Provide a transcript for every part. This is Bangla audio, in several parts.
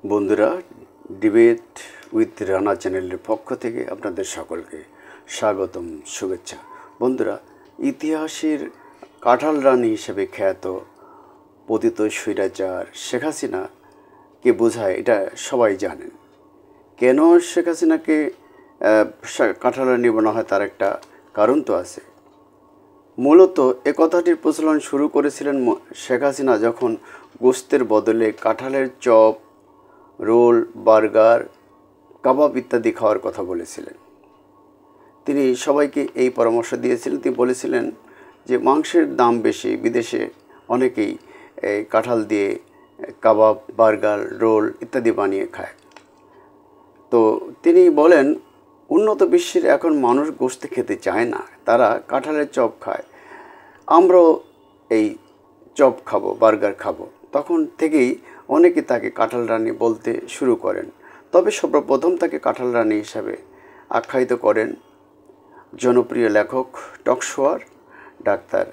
বন্ধুরা, ডিবেট উইথ রানা চ্যানেলের পক্ষ থেকে আপনাদের সকলকে স্বাগতম, শুভেচ্ছা। বন্ধুরা, ইতিহাসের কাঁঠাল রানী হিসেবে খ্যাত পতিত স্বৈরাচার শেখ হাসিনাকে বোঝায়, এটা সবাই জানেন। কেন শেখ হাসিনাকে কাঁঠাল রানী বলা হয় তার একটা কারণ তো আছে। মূলত এ কথাটির প্রচলন শুরু করেছিলেন শেখ হাসিনা যখন গোশতের বদলে কাঁঠালের চপ, রোল, বার্গার, কাবাব ইত্যাদি খাওয়ার কথা বলেছিলেন। তিনি সবাইকে এই পরামর্শ দিয়েছিলেন। তিনি বলেছিলেন যে মাংসের দাম বেশি, বিদেশে অনেকেই কাঁঠাল দিয়ে কাবাব, বার্গার, রোল ইত্যাদি বানিয়ে খায়। তো তিনি বলেন উন্নত বিশ্বের এখন মানুষ গোশত খেতে চায় না, তারা কাঁঠালের চপ খায়, আমরাও এই চপ খাবো, বার্গার খাবো। তখন থেকেই অনেকে তাকে কাঁঠাল রানী বলতে শুরু করেন। তবে সর্বপ্রথম তাকে কাঁঠাল রানী হিসাবে আখ্যায়িত করেন জনপ্রিয় লেখক, টকশোয়ার ডাক্তার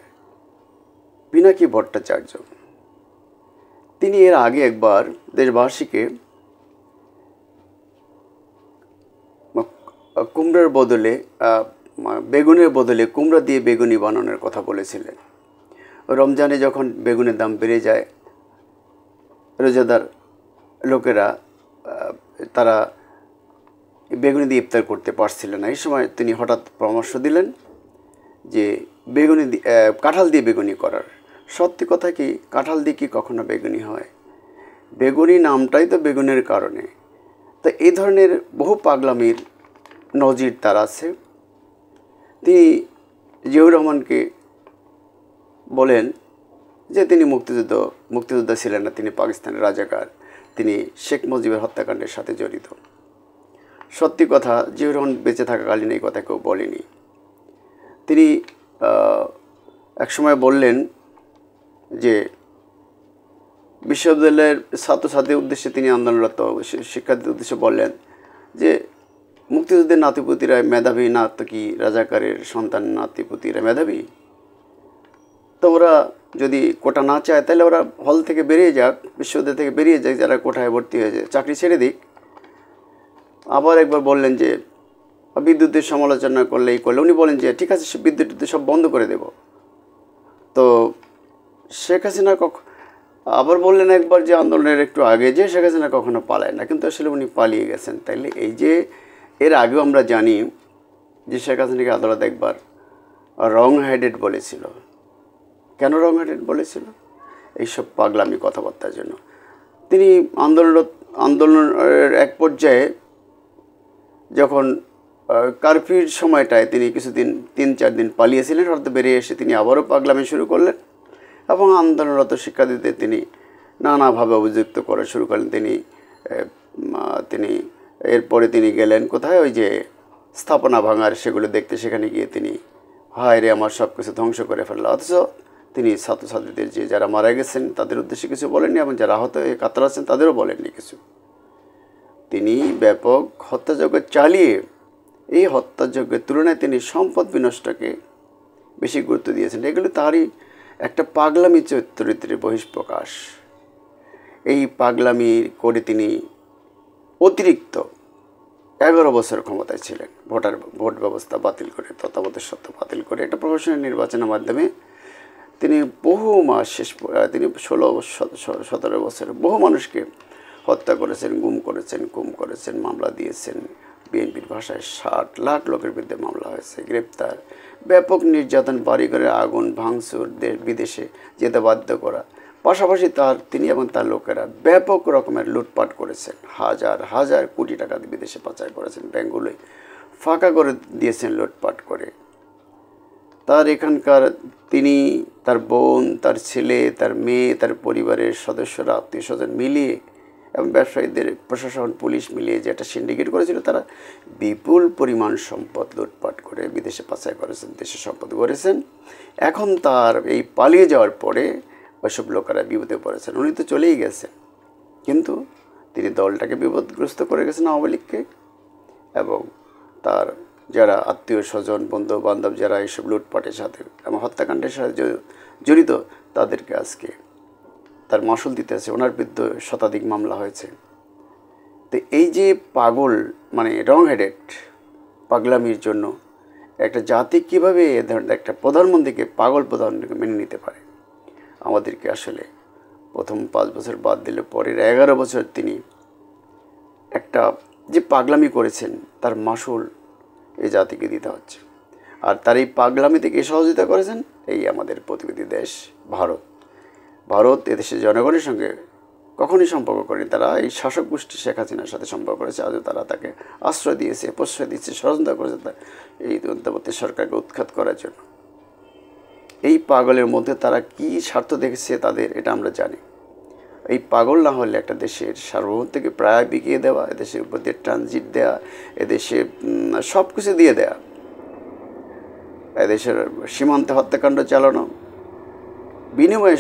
পিনাকি ভট্টাচার্য। তিনি এর আগে একবার দেশবাসীকে কুমড়ার বদলে বেগুনের বদলে কুমড়া দিয়ে বেগুনি বানানোর কথা বলেছিলেন। রমজানে যখন বেগুনের দাম বেড়ে যায়, রোজাদার লোকেরা তারা বেগুনি দিয়ে ইফতার করতে পারছিলেন না। এই সময় তিনি হঠাৎ পরামর্শ দিলেন যে কাঁঠাল দিয়ে বেগুনি করার। সত্যি কথা কি, কাঁঠাল দিয়ে কি কখনো বেগুনি হয়? বেগুনি নামটাই তো বেগুনের কারণে। তো এই ধরনের বহু পাগলামির নজির তার আছে। তিনি জিয়াউর রহমানকে বলেন যে তিনি মুক্তিযোদ্ধা ছিলেন না, তিনি পাকিস্তানের রাজাকার, তিনি শেখ মুজিবের হত্যাকাণ্ডের সাথে জড়িত। সত্যি কথা, জিয়াউর রহমান বেঁচে থাকাকালীন এই কথা কেউ বলেনি। তিনি একসময় বললেন যে বিশ্ববিদ্যালয়ের ছাত্রছাত্রীর উদ্দেশ্যে, তিনি আন্দোলনরত শিক্ষার্থীদের উদ্দেশ্যে বললেন যে মুক্তিযুদ্ধের নাতিপুতিরা মেধাবী না, তো কি রাজাকারের সন্তান নাতিপুতিরা মেধাবী? তো ওরা যদি কোটা না চায় তাহলে ওরা হল থেকে বেরিয়ে যাক, বিশ্ববিদ্যালয় থেকে বেরিয়ে যাক, যারা কোটায় ভর্তি হয়েছে চাকরি ছেড়ে দিক। আবার একবার বললেন যে বিদ্যুতের সমালোচনা করলে উনি বলেন যে ঠিক আছে, বিদ্যুৎ সব বন্ধ করে দেব। তো শেখ হাসিনা আবার বললেন একবার যে আন্দোলনের একটু আগে যে শেখ হাসিনা কখনো পালায় না, কিন্তু আসলে উনি পালিয়ে গেছেন। তাইলে এই যে এর আগেও আমরা জানি যে শেখ হাসিনাকে আদালত একবার রং হেডেড বলেছিল। কেন রং হেডেড বলেছিল? এইসব পাগলামি কথাবার্তার জন্য। তিনি আন্দোলনের এক পর্যায়ে যখন কারফিউর সময়টায় তিনি কিছুদিন 3-4 দিন পালিয়েছিলেন, হয়তো বেরিয়ে এসে তিনি আবারও পাগলামি শুরু করলেন এবং আন্দোলনরত শিক্ষার্থীদের তিনি নানাভাবে অভিযুক্ত করা শুরু করলেন। তিনি এরপরে তিনি গেলেন কোথায়, ওই যে স্থাপনা ভাঙার, সেগুলো দেখতে। সেখানে গিয়ে তিনি হায় রে, আমার সব কিছু ধ্বংস করে ফেলল। অথচ তিনি ছাত্রছাত্রীদের যে যারা মারা গেছেন তাদের উদ্দেশ্যে কিছু বলেননি, এবং যারা আহত হয়ে কাতর আছেন তাদেরও বলেননি কিছু। তিনি ব্যাপক হত্যাযজ্ঞ চালিয়ে এই হত্যাযজ্ঞের তুলনায় তিনি সম্পদ বিনষ্টকে বেশি গুরুত্ব দিয়েছেন। এগুলো তারই একটা পাগলামি চরিত্রের বহিঃপ্রকাশ। এই পাগলামি করে তিনি অতিরিক্ত 11 বছর ক্ষমতায় ছিলেন। ভোট ব্যবস্থা বাতিল করে, তত্ত্বাবধায়ক সত্ত্ব বাতিল করে, একটা প্রফেশনাল নির্বাচনের মাধ্যমে তিনি বহু মাস তিনি 16-17 বছরে বহু মানুষকে হত্যা করেছেন, গুম করেছেন, মামলা দিয়েছেন। বিএনপির ভাষায় 60 লাখ লোকের বিরুদ্ধে মামলা হয়েছে, গ্রেপ্তার, ব্যাপক নির্যাতন, বাড়িঘরে আগুন, ভাঙচুর, দেশ বিদেশে যেতে বাধ্য করা। পাশাপাশি তিনি এবং তার লোকেরা ব্যাপক রকমের লুটপাট করেছেন, হাজার হাজার কোটি টাকা বিদেশে পাচার করেছেন, ব্যাঙ্কগুলোই ফাঁকা করে দিয়েছেন লুটপাট করে। তার এখানকার তিনি, তার বোন, তার ছেলে, তার মেয়ে, তার পরিবারের সদস্যরা, আত্মীয় স্বজন মিলিয়ে এবং ব্যবসায়ীদের, প্রশাসন, পুলিশ মিলিয়ে যে একটা সিন্ডিকেট করেছিল, তারা বিপুল পরিমাণ সম্পদ লুটপাট করে বিদেশে পাচার করেছেন, দেশে সম্পদ গড়েছেন। এখন তার এই পালিয়ে যাওয়ার পরে ওইসব লোকেরা বিপদে পড়েছেন। উনি তো চলেই গেছেন, কিন্তু তিনি দলটাকে বিপদগ্রস্ত করে গেছেন, আওয়ামী লীগকে, এবং তার যারা আত্মীয় স্বজন, বন্ধু বান্ধব যারা এইসব লুটপাটের সাথে এবং হত্যাকাণ্ডের সাথে জড়িত, তাদেরকে আজকে তার মাসুল দিতে আছে। ওনার বিরুদ্ধে শতাধিক মামলা হয়েছে। তো এই যে পাগল মানে রং হেডেড পাগলামির জন্য একটা জাতি কীভাবে এ ধরনের একটা প্রধানমন্ত্রীকে পাগল প্রধানমন্ত্রীকে মেনে নিতে পারে? আমাদেরকে আসলে প্রথম 5 বছর বাদ দিলে পরের 11 বছর তিনি একটা যে পাগলামি করেছেন তার মাসুল এই জাতিকে দিতে হচ্ছে। আর তার এই পাগলামি থেকে সহযোগিতা করেছেন এই আমাদের প্রতিবেশী দেশ ভারত। ভারত এদেশের জনগণের সঙ্গে কখনই সম্পর্ক করেনি, তারা এই শাসক গোষ্ঠী শেখ হাসিনার সাথে সম্পর্ক করেছে। আজও তারা তাকে আশ্রয় দিয়েছে, প্রশ্রয় দিচ্ছে, ষড়যন্ত্র করেছে এই অন্তর্বর্তী সরকারকে উৎখাত করার জন্য। এই পাগলের মধ্যে তারা কি স্বার্থ দেখেছে তাদের, এটা আমরা জানি। এই পাগল না হলে একটা দেশের সার্বভৌমত্বকে প্রায় বিকিয়ে দেওয়া, এদেশের উপর দিয়ে ট্রানজিট দেওয়া, এদেশে সব কিছু দিয়ে দেওয়া, এদেশের সীমান্তে হত্যাকাণ্ড চালানো, বিনিময়ে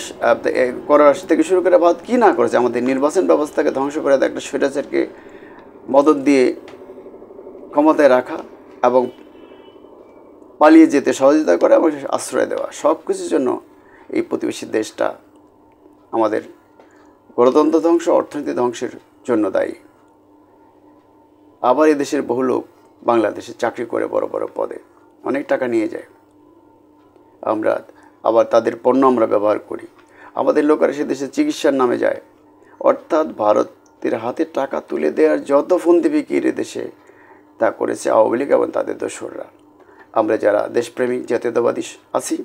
করার থেকে শুরু করে ভারত কী না করেছে, আমাদের নির্বাচন ব্যবস্থাকে ধ্বংস করে দেয়, একটা স্বৈরাচারকে মদত দিয়ে ক্ষমতায় রাখা এবং পালিয়ে যেতে সহযোগিতা করা এবং আশ্রয় দেওয়া, সব কিছুর জন্য এই প্রতিবেশী দেশটা আমাদের গণতন্ত্র ধ্বংস, অর্থনীতি ধ্বংসের জন্য দায়ী। আবার এদেশের বহু লোক বাংলাদেশে চাকরি করে বড় বড় পদে অনেক টাকা নিয়ে যায়, আমরা আবার তাদের পণ্য আমরা ব্যবহার করি। আমাদের লোকেরা সে দেশে চিকিৎসার নামে যায়। অর্থাৎ ভারতের হাতে টাকা তুলে দেওয়ার যত ফন্দি ফিকির দেশে তা করেছে আওয়ামী লীগ এবং তাদের দোসররা। আমরা যারা দেশপ্রেমিক জাতীয়তাবাদী আছি,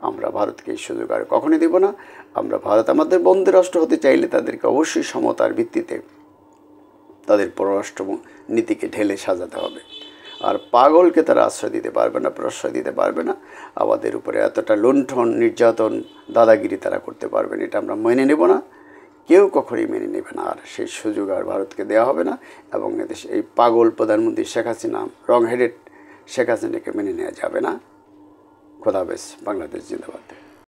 আমরা ভারতকে এই সুযোগ আর কখনই দেব না। আমরা ভারত আমাদের বন্ধু রাষ্ট্র হতে চাইলে তাদেরকে অবশ্যই সমতার ভিত্তিতে তাদের পররাষ্ট্র নীতিকে ঢেলে সাজাতে হবে। আর পাগলকে তারা আশ্রয় দিতে পারবে না, প্রশ্রয় দিতে পারবে না। আমাদের উপরে এতটা লুণ্ঠন, নির্যাতন, দাদাগিরি তারা করতে পারবে না, এটা আমরা মেনে নেব না, কেউ কখনোই মেনে নেবে না। আর সেই সুযোগ আর ভারতকে দেওয়া হবে না। এবং এদেশে এই পাগল প্রধানমন্ত্রী শেখ হাসিনা, রং হেডেড শেখ হাসিনাকে মেনে নেওয়া যাবে না। খোদা হাফেজ। বাংলাদেশ জিন্দাবাদ।